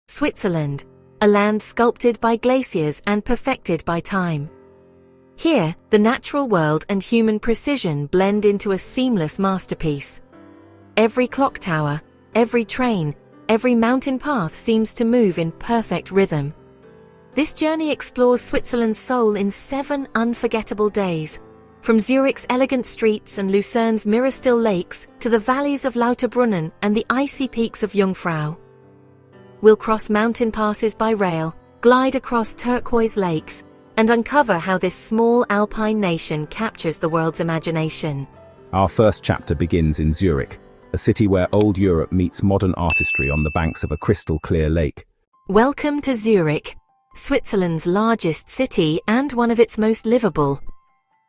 Switzerland, a land sculpted by glaciers and perfected by time. Here, the natural world and human precision blend into a seamless masterpiece. Every clock tower, every train, every mountain path seems to move in perfect rhythm. This journey explores Switzerland's soul in 7 unforgettable days, from Zurich's elegant streets and Lucerne's mirror-still lakes to the valleys of Lauterbrunnen and the icy peaks of Jungfrau. We'll cross mountain passes by rail, glide across turquoise lakes, and uncover how this small alpine nation captures the world's imagination. Our first chapter begins in Zurich, a city where old Europe meets modern artistry on the banks of a crystal-clear lake. Welcome to Zurich, Switzerland's largest city and one of its most livable.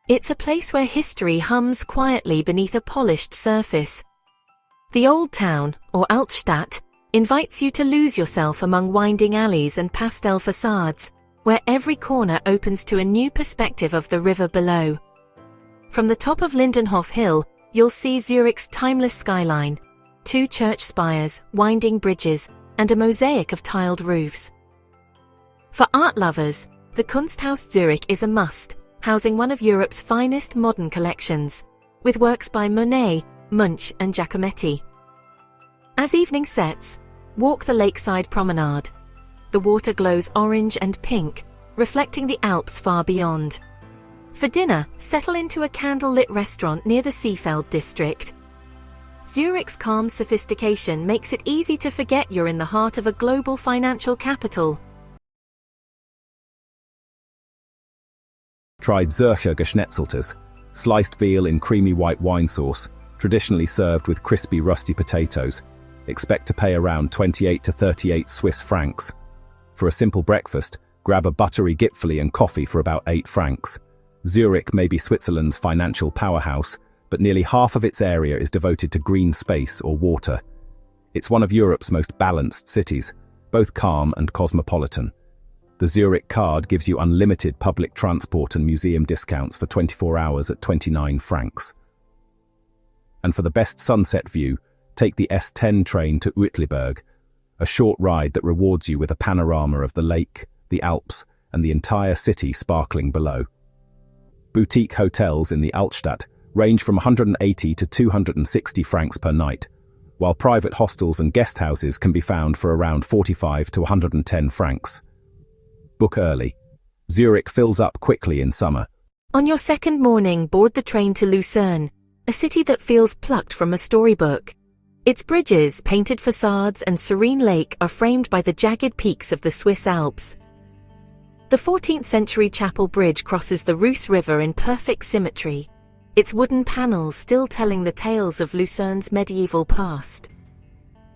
It's a place where history hums quietly beneath a polished surface. The Old Town, or Altstadt, invites you to lose yourself among winding alleys and pastel facades, where every corner opens to a new perspective of the river below. From the top of Lindenhof Hill, you'll see Zurich's timeless skyline, 2 church spires, winding bridges, and a mosaic of tiled roofs. For art lovers, the Kunsthaus Zurich is a must, housing one of Europe's finest modern collections, with works by Monet, Munch, and Giacometti. As evening sets, walk the lakeside promenade. The water glows orange and pink, reflecting the Alps far beyond. For dinner, settle into a candle-lit restaurant near the Seefeld district. Zurich's calm sophistication makes it easy to forget you're in the heart of a global financial capital. Tried Zürcher Geschnetzeltes, sliced veal in creamy white wine sauce, traditionally served with crispy rusty potatoes. Expect to pay around 28 to 38 Swiss francs. For a simple breakfast, grab a buttery Gipfeli and coffee for about 8 francs. Zurich may be Switzerland's financial powerhouse, but nearly half of its area is devoted to green space or water. It's one of Europe's most balanced cities, both calm and cosmopolitan. The Zurich card gives you unlimited public transport and museum discounts for 24 hours at 29 francs. And for the best sunset view, take the S10 train to Uetliberg, a short ride that rewards you with a panorama of the lake, the Alps, and the entire city sparkling below. Boutique hotels in the Altstadt range from 180 to 260 francs per night, while private hostels and guest houses can be found for around 45 to 110 francs. Book early. Zurich fills up quickly in summer. On your second morning, board the train to Lucerne, a city that feels plucked from a storybook. Its bridges, painted facades, and serene lake are framed by the jagged peaks of the Swiss Alps. The 14th century chapel bridge crosses the Reuss River in perfect symmetry, its wooden panels still telling the tales of Lucerne's medieval past.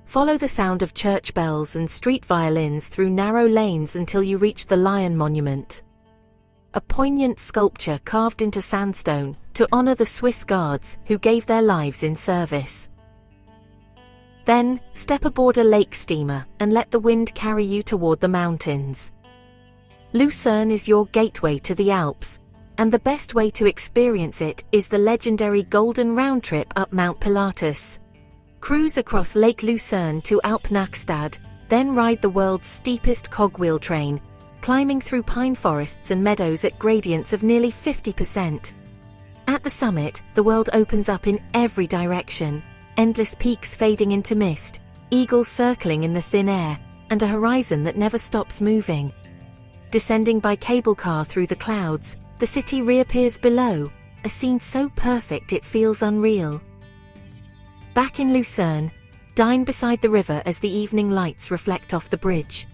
Follow the sound of church bells and street violins through narrow lanes until you reach the Lion Monument, a poignant sculpture carved into sandstone to honor the Swiss guards who gave their lives in service. Then, step aboard a lake steamer and let the wind carry you toward the mountains. Lucerne is your gateway to the Alps, and the best way to experience it is the legendary Golden Round Trip up Mount Pilatus. Cruise across Lake Lucerne to Alpnachstad, then ride the world's steepest cogwheel train, climbing through pine forests and meadows at gradients of nearly 50%. At the summit, the world opens up in every direction, endless peaks fading into mist, eagles circling in the thin air, and a horizon that never stops moving. Descending by cable car through the clouds, the city reappears below, a scene so perfect it feels unreal. Back in Lucerne, dine beside the river as the evening lights reflect off the bridge.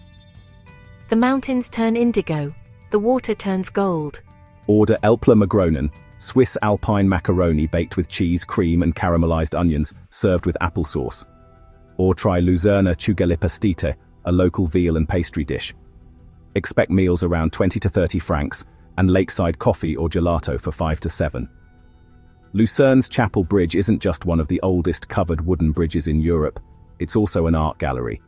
The mountains turn indigo, the water turns gold. Order Elpler Magronen, Swiss alpine macaroni baked with cheese, cream, and caramelized onions, served with applesauce. Or try Luzerne Chugelipastite, a local veal and pastry dish. Expect meals around 20 to 30 francs, and lakeside coffee or gelato for 5 to 7. Lucerne's Chapel Bridge isn't just one of the oldest covered wooden bridges in Europe, it's also an art gallery.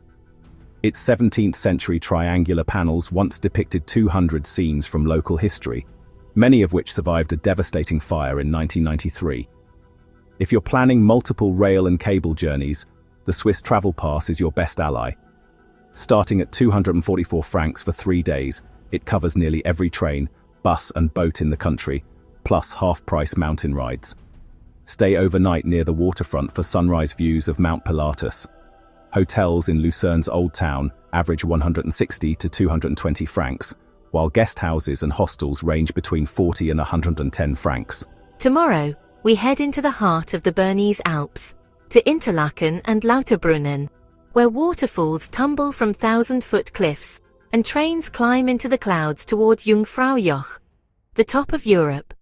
Its 17th century triangular panels once depicted 200 scenes from local history, many of which survived a devastating fire in 1993. If you're planning multiple rail and cable journeys, the Swiss Travel Pass is your best ally. Starting at 244 francs for 3 days, it covers nearly every train, bus and boat in the country, plus half-price mountain rides. Stay overnight near the waterfront for sunrise views of Mount Pilatus. Hotels in Lucerne's Old Town average 160 to 220 francs, while guest houses and hostels range between 40 and 110 francs. Tomorrow, we head into the heart of the Bernese Alps, to Interlaken and Lauterbrunnen, where waterfalls tumble from 1,000-foot cliffs and trains climb into the clouds toward Jungfraujoch, the top of Europe.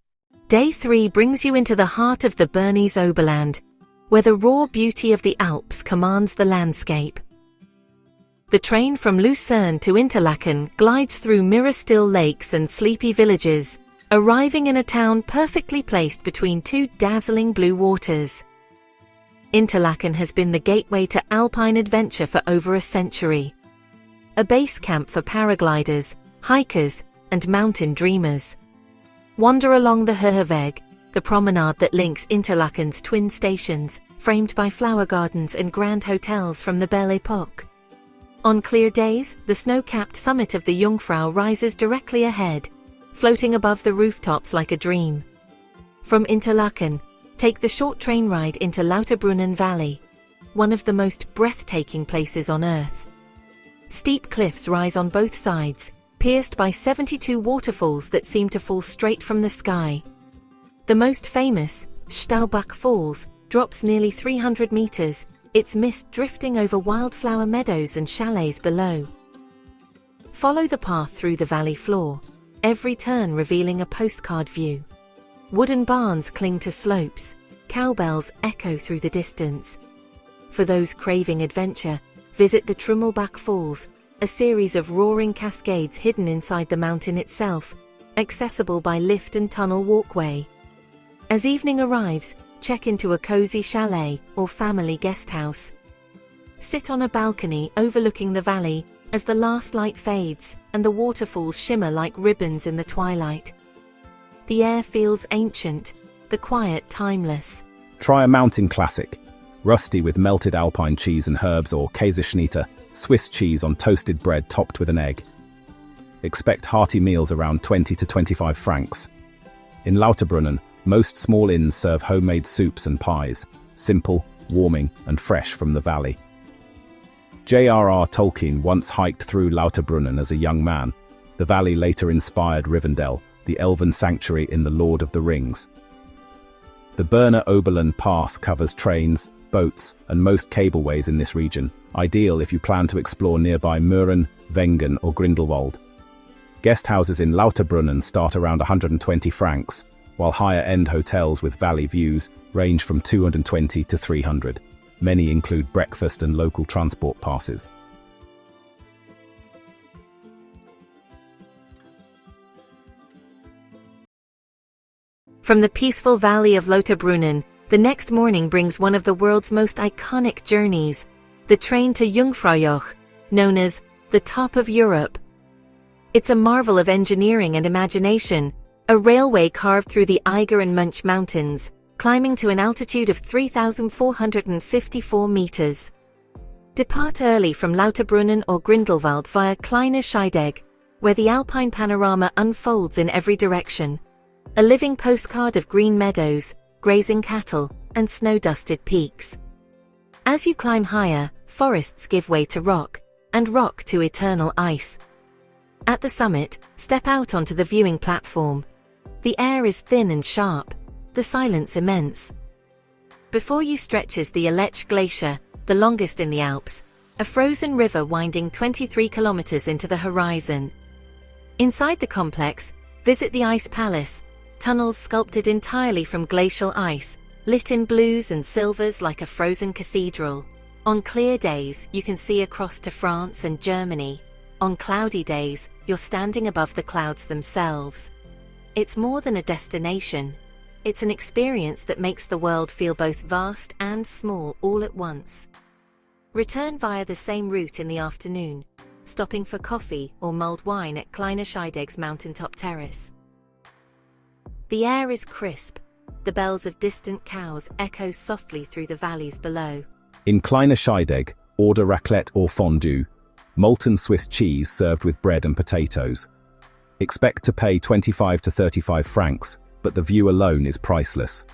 Day 3 brings you into the heart of the Bernese Oberland, where the raw beauty of the Alps commands the landscape. The train from Lucerne to Interlaken glides through mirror-still lakes and sleepy villages, arriving in a town perfectly placed between two dazzling blue waters. Interlaken has been the gateway to alpine adventure for over a century. A base camp for paragliders, hikers, and mountain dreamers. Wander along the Herweg, the promenade that links Interlaken's twin stations, framed by flower gardens and grand hotels from the Belle Époque. On clear days, the snow-capped summit of the Jungfrau rises directly ahead, floating above the rooftops like a dream. From Interlaken, take the short train ride into Lauterbrunnen Valley, one of the most breathtaking places on Earth. Steep cliffs rise on both sides, pierced by 72 waterfalls that seem to fall straight from the sky. The most famous, Staubach Falls, drops nearly 300 meters, its mist drifting over wildflower meadows and chalets below. Follow the path through the valley floor, every turn revealing a postcard view. Wooden barns cling to slopes, cowbells echo through the distance. For those craving adventure, visit the Trümmelbach Falls, a series of roaring cascades hidden inside the mountain itself, accessible by lift and tunnel walkway. As evening arrives, check into a cozy chalet or family guest house. Sit on a balcony overlooking the valley as the last light fades and the waterfalls shimmer like ribbons in the twilight. The air feels ancient, the quiet timeless. Try a mountain classic, rusty with melted alpine cheese and herbs, or Käseschnitte, Swiss cheese on toasted bread topped with an egg. Expect hearty meals around 20 to 25 francs. In Lauterbrunnen, most small inns serve homemade soups and pies, simple, warming, and fresh from the valley. J.R.R. Tolkien once hiked through Lauterbrunnen as a young man. The valley later inspired Rivendell, the elven sanctuary in The Lord of the Rings. The Berner Oberland Pass covers trains, boats, and most cableways in this region, ideal if you plan to explore nearby Mürren, Wengen, or Grindelwald. Guest houses in Lauterbrunnen start around 120 francs, while higher-end hotels with valley views range from 220 to 300. Many include breakfast and local transport passes. From the peaceful valley of Lauterbrunnen, the next morning brings one of the world's most iconic journeys, the train to Jungfraujoch, known as the top of Europe. It's a marvel of engineering and imagination, a railway carved through the Eiger and Munch mountains, climbing to an altitude of 3,454 meters. Depart early from Lauterbrunnen or Grindelwald via Kleine Scheidegg, where the alpine panorama unfolds in every direction. A living postcard of green meadows, grazing cattle, and snow-dusted peaks. As you climb higher, forests give way to rock, and rock to eternal ice. At the summit, step out onto the viewing platform. The air is thin and sharp, the silence immense. Before you stretches the Aletsch Glacier, the longest in the Alps, a frozen river winding 23 kilometers into the horizon. Inside the complex, visit the Ice Palace, tunnels sculpted entirely from glacial ice, lit in blues and silvers like a frozen cathedral. On clear days, you can see across to France and Germany. On cloudy days, you're standing above the clouds themselves. It's more than a destination. It's an experience that makes the world feel both vast and small all at once. Return via the same route in the afternoon, stopping for coffee or mulled wine at Kleine Scheidegg's mountaintop terrace. The air is crisp. The bells of distant cows echo softly through the valleys below. In Kleine Scheidegg, order raclette or fondue. Molten Swiss cheese served with bread and potatoes. Expect to pay 25 to 35 francs, but the view alone is priceless.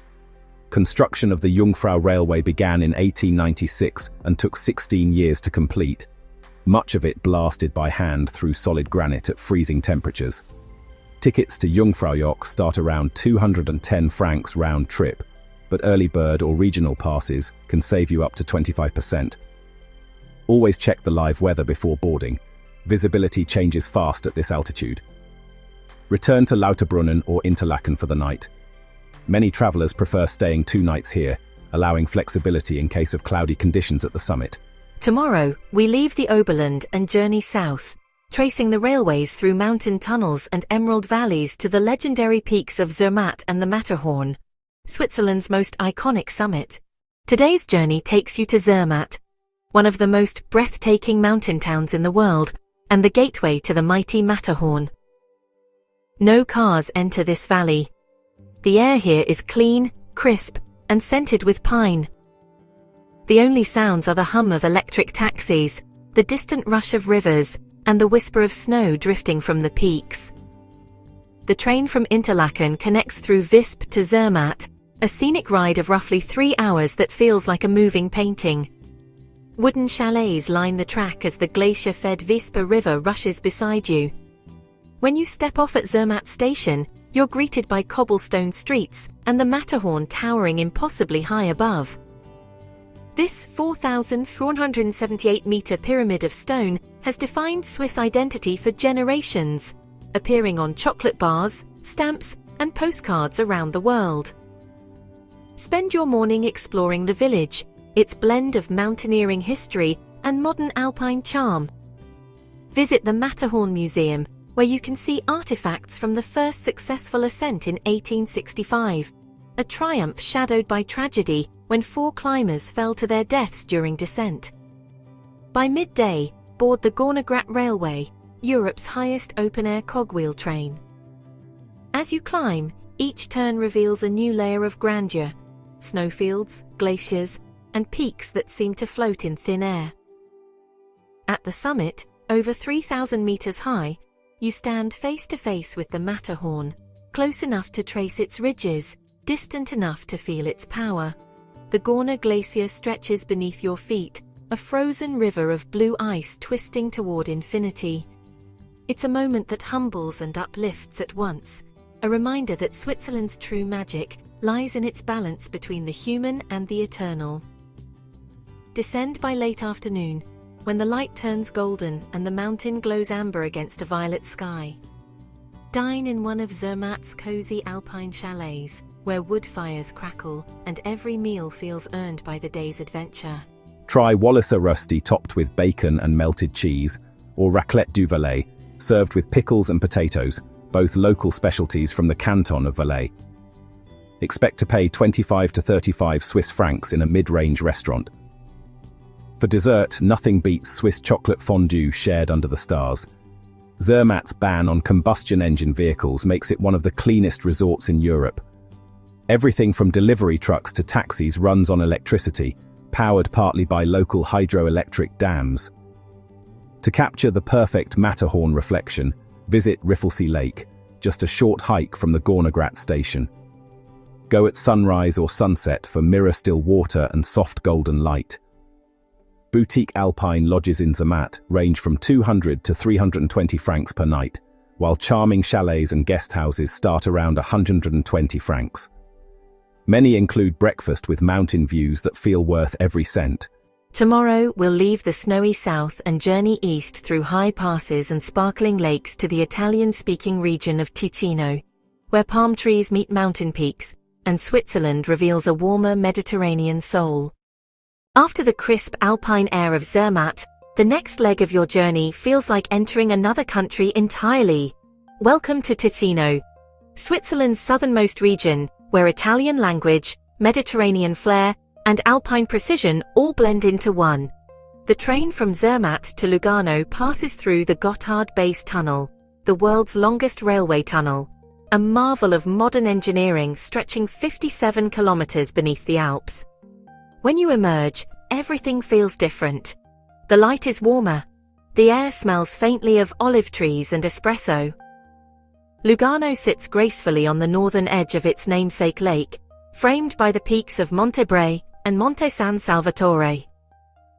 Construction of the Jungfrau Railway began in 1896 and took 16 years to complete, much of it blasted by hand through solid granite at freezing temperatures. Tickets to Jungfraujoch start around 210 francs round trip, but early bird or regional passes can save you up to 25%. Always check the live weather before boarding. Visibility changes fast at this altitude. Return to Lauterbrunnen or Interlaken for the night. Many travelers prefer staying 2 nights here, allowing flexibility in case of cloudy conditions at the summit. Tomorrow, we leave the Oberland and journey south, tracing the railways through mountain tunnels and emerald valleys to the legendary peaks of Zermatt and the Matterhorn, Switzerland's most iconic summit. Today's journey takes you to Zermatt, one of the most breathtaking mountain towns in the world, and the gateway to the mighty Matterhorn. No cars enter this valley. The air here is clean, crisp, and scented with pine. The only sounds are the hum of electric taxis, the distant rush of rivers, and the whisper of snow drifting from the peaks. The train from Interlaken connects through Visp to Zermatt, a scenic ride of roughly 3 hours that feels like a moving painting. Wooden chalets line the track as the glacier-fed Vispa River rushes beside you. When you step off at Zermatt station, you're greeted by cobblestone streets and the Matterhorn towering impossibly high above. This 4,478-meter pyramid of stone has defined Swiss identity for generations, appearing on chocolate bars, stamps, and postcards around the world. Spend your morning exploring the village, its blend of mountaineering history and modern alpine charm. Visit the Matterhorn Museum, where you can see artifacts from the first successful ascent in 1865, a triumph shadowed by tragedy when 4 climbers fell to their deaths during descent. By midday, board the Gornergrat Railway, Europe's highest open-air cogwheel train. As you climb, each turn reveals a new layer of grandeur: snowfields, glaciers, and peaks that seem to float in thin air. At the summit, over 3,000 meters high, you stand face to face with the Matterhorn, close enough to trace its ridges, distant enough to feel its power. The Gorner Glacier stretches beneath your feet, a frozen river of blue ice twisting toward infinity. It's a moment that humbles and uplifts at once, a reminder that Switzerland's true magic lies in its balance between the human and the eternal. Descend by late afternoon, when the light turns golden and the mountain glows amber against a violet sky. Dine in one of Zermatt's cozy alpine chalets, where wood fires crackle and every meal feels earned by the day's adventure. Try Walliser Rusty topped with bacon and melted cheese, or Raclette du Valais, served with pickles and potatoes, both local specialties from the canton of Valais. Expect to pay 25 to 35 Swiss francs in a mid-range restaurant. For dessert, nothing beats Swiss chocolate fondue shared under the stars. Zermatt's ban on combustion engine vehicles makes it one of the cleanest resorts in Europe. Everything from delivery trucks to taxis runs on electricity, powered partly by local hydroelectric dams. To capture the perfect Matterhorn reflection, visit Riffelsee Lake, just a short hike from the Gornergrat station. Go at sunrise or sunset for mirror-still water and soft golden light. Boutique alpine lodges in Zermatt range from 200 to 320 francs per night, while charming chalets and guest houses start around 120 francs. Many include breakfast with mountain views that feel worth every cent. Tomorrow, we'll leave the snowy south and journey east through high passes and sparkling lakes to the Italian-speaking region of Ticino, where palm trees meet mountain peaks, and Switzerland reveals a warmer Mediterranean soul. After the crisp alpine air of Zermatt, the next leg of your journey feels like entering another country entirely. Welcome to Ticino, Switzerland's southernmost region, where Italian language, Mediterranean flair, and alpine precision all blend into one. The train from Zermatt to Lugano passes through the Gotthard Base Tunnel, the world's longest railway tunnel, a marvel of modern engineering stretching 57 kilometers beneath the Alps. When you emerge, everything feels different. The light is warmer, The air smells faintly of olive trees and espresso. Lugano sits gracefully on the northern edge of its namesake lake, framed by the peaks of Monte Bre and Monte San Salvatore.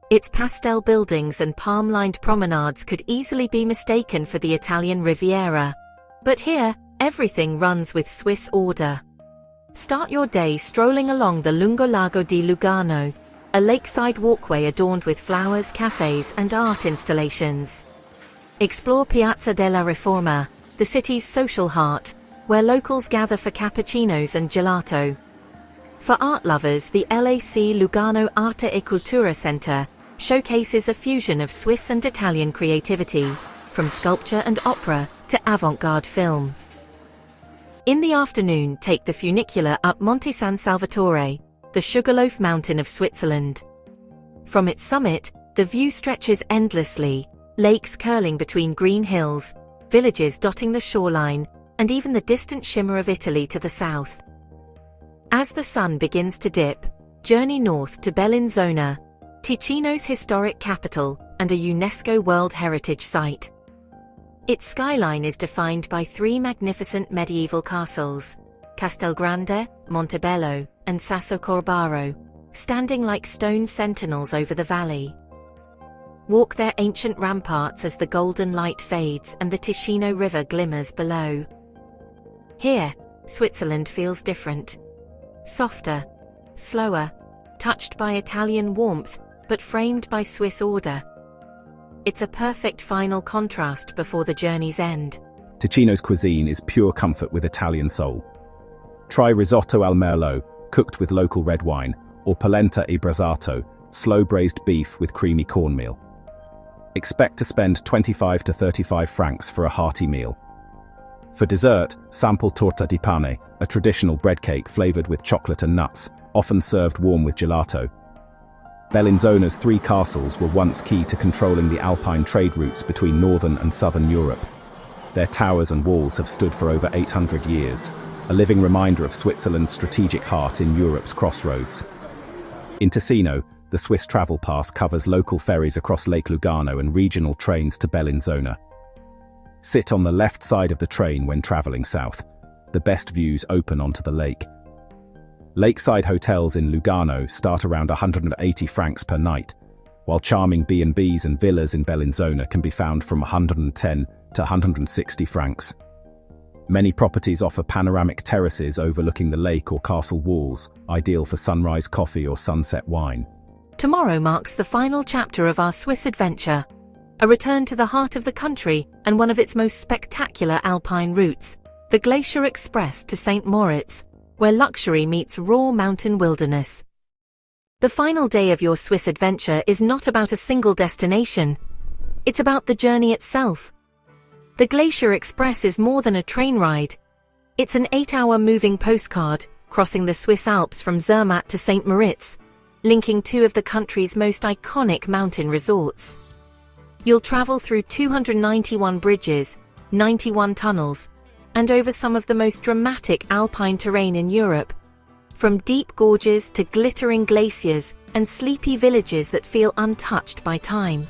Its pastel buildings and palm-lined promenades could easily be mistaken for the Italian Riviera. But here, everything runs with Swiss order. Start your day strolling along the Lungo Lago di Lugano, a lakeside walkway adorned with flowers, cafes, and art installations. Explore Piazza della Riforma, the city's social heart, where locals gather for cappuccinos and gelato. For art lovers, the LAC Lugano Arte e Cultura Center showcases a fusion of Swiss and Italian creativity, from sculpture and opera to avant-garde film. In the afternoon, take the funicular up Monte San Salvatore, the Sugarloaf Mountain of Switzerland. From its summit, the view stretches endlessly, lakes curling between green hills, villages dotting the shoreline, and even the distant shimmer of Italy to the south. As the sun begins to dip, journey north to Bellinzona, Ticino's historic capital and a UNESCO World Heritage Site. Its skyline is defined by three magnificent medieval castles, Castelgrande, Montebello, and Sassocorbaro, standing like stone sentinels over the valley. Walk their ancient ramparts as the golden light fades and the Ticino River glimmers below. Here, Switzerland feels different. Softer, slower, touched by Italian warmth, but framed by Swiss order. It's a perfect final contrast before the journey's end. Ticino's cuisine is pure comfort with Italian soul. Try risotto al merlot, cooked with local red wine, or polenta e brasato, slow-braised beef with creamy cornmeal. Expect to spend 25 to 35 francs for a hearty meal. For dessert, sample torta di pane, a traditional bread cake flavored with chocolate and nuts, often served warm with gelato. Bellinzona's three castles were once key to controlling the Alpine trade routes between northern and southern Europe. Their towers and walls have stood for over 800 years, a living reminder of Switzerland's strategic heart in Europe's crossroads. In Ticino, the Swiss Travel Pass covers local ferries across Lake Lugano and regional trains to Bellinzona. Sit on the left side of the train when traveling south. The best views open onto the lake. Lakeside hotels in Lugano start around 180 francs per night, while charming B&Bs and villas in Bellinzona can be found from 110 to 160 francs. Many properties offer panoramic terraces overlooking the lake or castle walls, ideal for sunrise coffee or sunset wine. Tomorrow marks the final chapter of our Swiss adventure, a return to the heart of the country and one of its most spectacular alpine routes, the Glacier Express to St. Moritz, where luxury meets raw mountain wilderness. The final day of your Swiss adventure is not about a single destination. It's about the journey itself. The Glacier Express is more than a train ride. It's an 8-hour moving postcard, crossing the Swiss Alps from Zermatt to St. Moritz, linking two of the country's most iconic mountain resorts. You'll travel through 291 bridges, 91 tunnels, and over some of the most dramatic alpine terrain in Europe, from deep gorges to glittering glaciers and sleepy villages that feel untouched by time.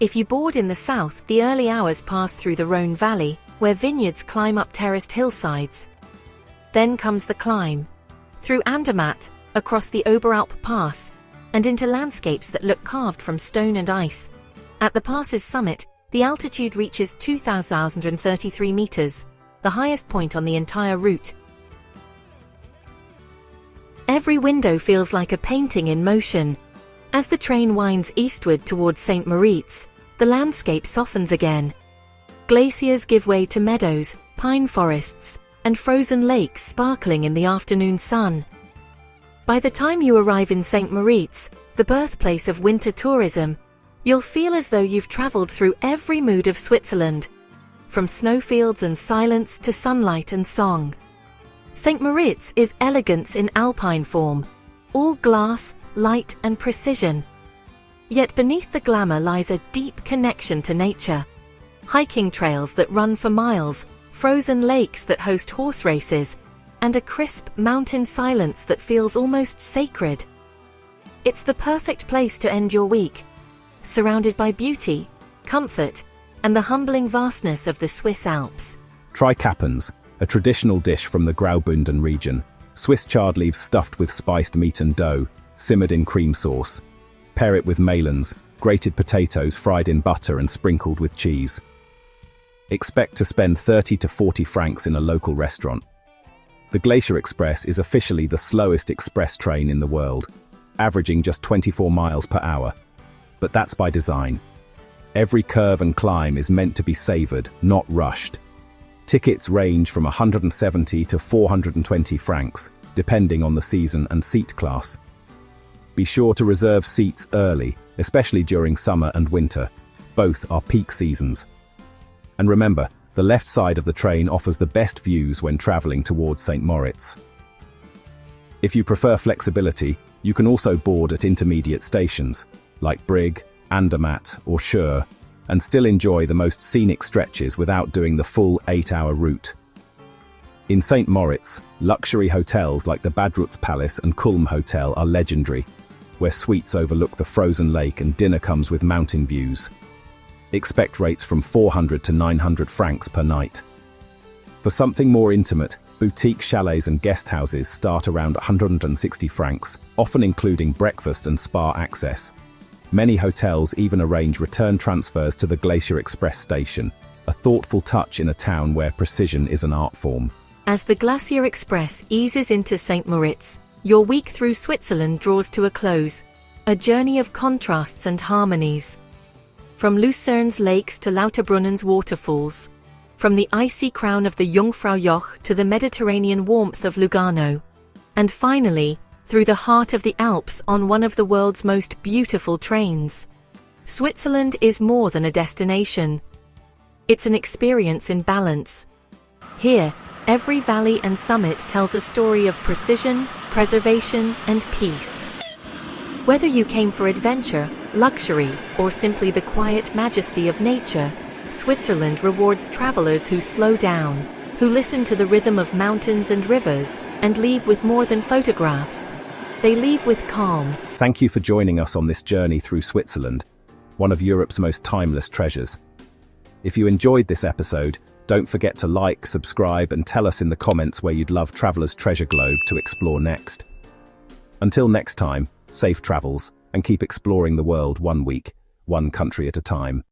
If you board in the south, the early hours pass through the Rhone Valley, where vineyards climb up terraced hillsides. Then comes the climb, through Andermatt, across the Oberalp Pass, and into landscapes that look carved from stone and ice. At the pass's summit, the altitude reaches 2,033 meters, the highest point on the entire route. Every window feels like a painting in motion. As the train winds eastward towards St. Moritz, the landscape softens again. Glaciers give way to meadows, pine forests, and frozen lakes sparkling in the afternoon sun. By the time you arrive in St. Moritz, the birthplace of winter tourism, you'll feel as though you've traveled through every mood of Switzerland, from snowfields and silence to sunlight and song. St. Moritz is elegance in alpine form, all glass, light and precision. Yet beneath the glamour lies a deep connection to nature. Hiking trails that run for miles, frozen lakes that host horse races, and a crisp mountain silence that feels almost sacred. It's the perfect place to end your week, surrounded by beauty, comfort, and the humbling vastness of the Swiss Alps. Try Kappens, a traditional dish from the Graubünden region. Swiss chard leaves stuffed with spiced meat and dough, simmered in cream sauce. Pair it with melons, grated potatoes fried in butter and sprinkled with cheese. Expect to spend 30 to 40 francs in a local restaurant. The Glacier Express is officially the slowest express train in the world, averaging just 24 miles per hour. But that's by design. Every curve and climb is meant to be savored, not rushed. Tickets range from 170 to 420 francs, depending on the season and seat class. Be sure to reserve seats early, especially during summer and winter. Both are peak seasons. And remember, the left side of the train offers the best views when traveling towards St. Moritz. If you prefer flexibility, you can also board at intermediate stations, like Brig, Andermatt, or Schur, and still enjoy the most scenic stretches without doing the full 8-hour route. In St. Moritz, luxury hotels like the Badruz Palace and Kulm Hotel are legendary, where suites overlook the frozen lake and dinner comes with mountain views. Expect rates from 400 to 900 francs per night. For something more intimate, boutique chalets and guest houses start around 160 francs, often including breakfast and spa access. Many hotels even arrange return transfers to the Glacier Express station, a thoughtful touch in a town where precision is an art form. As the Glacier Express eases into St. Moritz, your week through Switzerland draws to a close, a journey of contrasts and harmonies. From Lucerne's lakes to Lauterbrunnen's waterfalls, from the icy crown of the Jungfraujoch to the Mediterranean warmth of Lugano, and finally, through the heart of the Alps on one of the world's most beautiful trains. Switzerland is more than a destination. It's an experience in balance. Here, every valley and summit tells a story of precision, preservation, and peace. Whether you came for adventure, luxury, or simply the quiet majesty of nature, Switzerland rewards travelers who slow down, who listen to the rhythm of mountains and rivers, and leave with more than photographs. They leave with calm. Thank you for joining us on this journey through Switzerland, one of Europe's most timeless treasures. If you enjoyed this episode, don't forget to like, subscribe, and tell us in the comments where you'd love Traveler's Treasure Globe to explore next. Until next time, safe travels, and keep exploring the world one week, one country at a time.